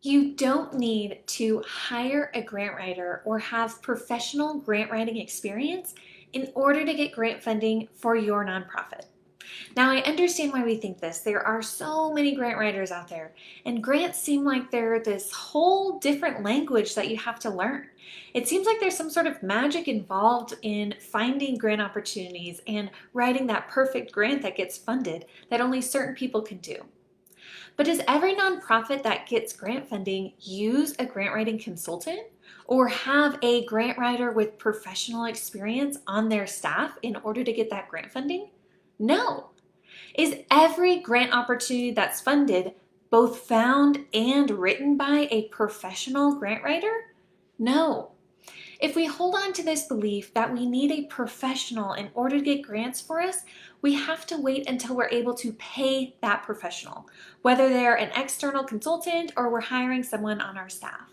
You don't need to hire a grant writer or have professional grant writing experience in order to get grant funding for your nonprofit. Now, I understand why we think this. There are so many grant writers out there, and grants seem like they're this whole different language that you have to learn. It seems like there's some sort of magic involved in finding grant opportunities and writing that perfect grant that gets funded that only certain people can do. But does every nonprofit that gets grant funding use a grant writing consultant or have a grant writer with professional experience on their staff in order to get that grant funding? No. Is every grant opportunity that's funded both found and written by a professional grant writer? No. If we hold on to this belief that we need a professional in order to get grants for us, we have to wait until we're able to pay that professional, whether they're an external consultant or we're hiring someone on our staff.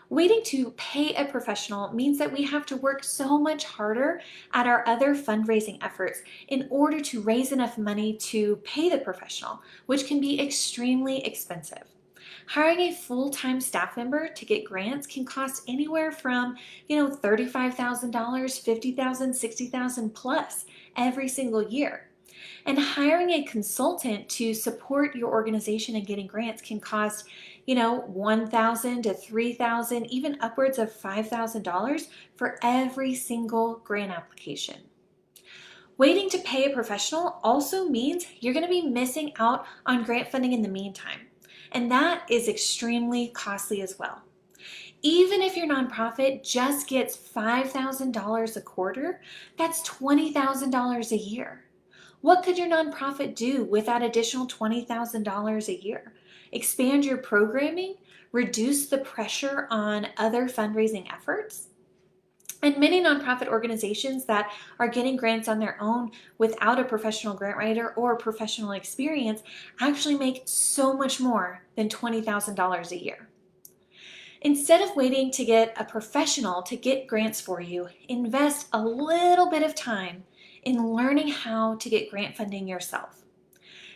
Waiting to pay a professional means that we have to work so much harder at our other fundraising efforts in order to raise enough money to pay the professional, which can be extremely expensive. Hiring a full-time staff member to get grants can cost anywhere from, $35,000, 50,000, 60,000 plus every single year. And hiring a consultant to support your organization in getting grants can cost, 1,000 to 3,000, even upwards of $5,000 for every single grant application. Waiting to pay a professional also means you're going to be missing out on grant funding in the meantime. And that is extremely costly as well. Even if your nonprofit just gets $5,000 a quarter, that's $20,000 a year. What could your nonprofit do with that additional $20,000 a year? Expand your programming, reduce the pressure on other fundraising efforts? And many nonprofit organizations that are getting grants on their own without a professional grant writer or professional experience actually make so much more than $20,000 a year. Instead of waiting to get a professional to get grants for you, invest a little bit of time in learning how to get grant funding yourself.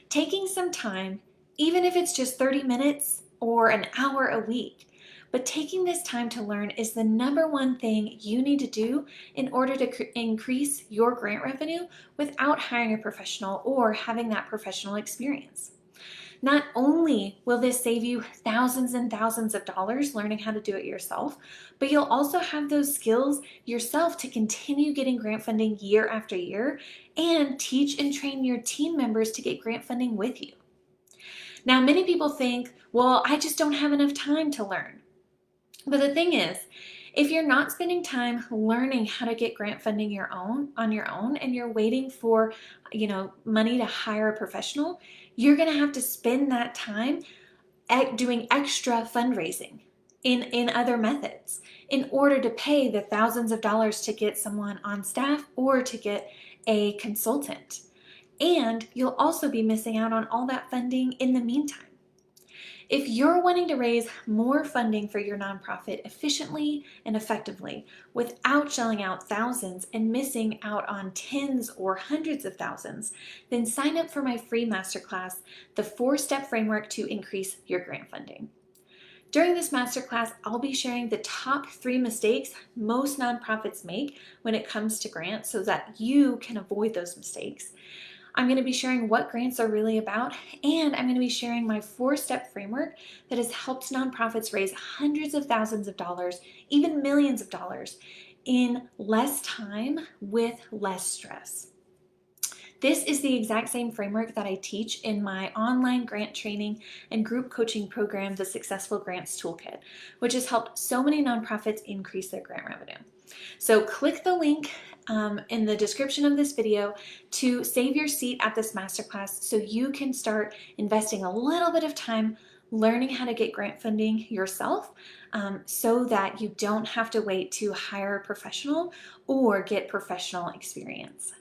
Taking some time, even if it's just 30 minutes or an hour a week, but taking this time to learn is the number one thing you need to do in order to increase your grant revenue without hiring a professional or having that professional experience. Not only will this save you thousands and thousands of dollars learning how to do it yourself, but you'll also have those skills yourself to continue getting grant funding year after year and teach and train your team members to get grant funding with you. Now, many people think, well, I just don't have enough time to learn. But the thing is, if you're not spending time learning how to get grant funding on your own and you're waiting for, money to hire a professional, you're going to have to spend that time doing extra fundraising in other methods in order to pay the thousands of dollars to get someone on staff or to get a consultant. And you'll also be missing out on all that funding in the meantime. If you're wanting to raise more funding for your nonprofit efficiently and effectively without shelling out thousands and missing out on tens or hundreds of thousands, then sign up for my free masterclass, The 4-Step Framework to Increase Your Grant Funding. During this masterclass, I'll be sharing the top 3 mistakes most nonprofits make when it comes to grants so that you can avoid those mistakes. I'm going to be sharing what grants are really about, and I'm going to be sharing my 4-step framework that has helped nonprofits raise hundreds of thousands of dollars, even millions of dollars, in less time with less stress. This is the exact same framework that I teach in my online grant training and group coaching program, the Successful Grants Toolkit, which has helped so many nonprofits increase their grant revenue. So click the link in the description of this video to save your seat at this masterclass so you can start investing a little bit of time learning how to get grant funding yourself so that you don't have to wait to hire a professional or get professional experience.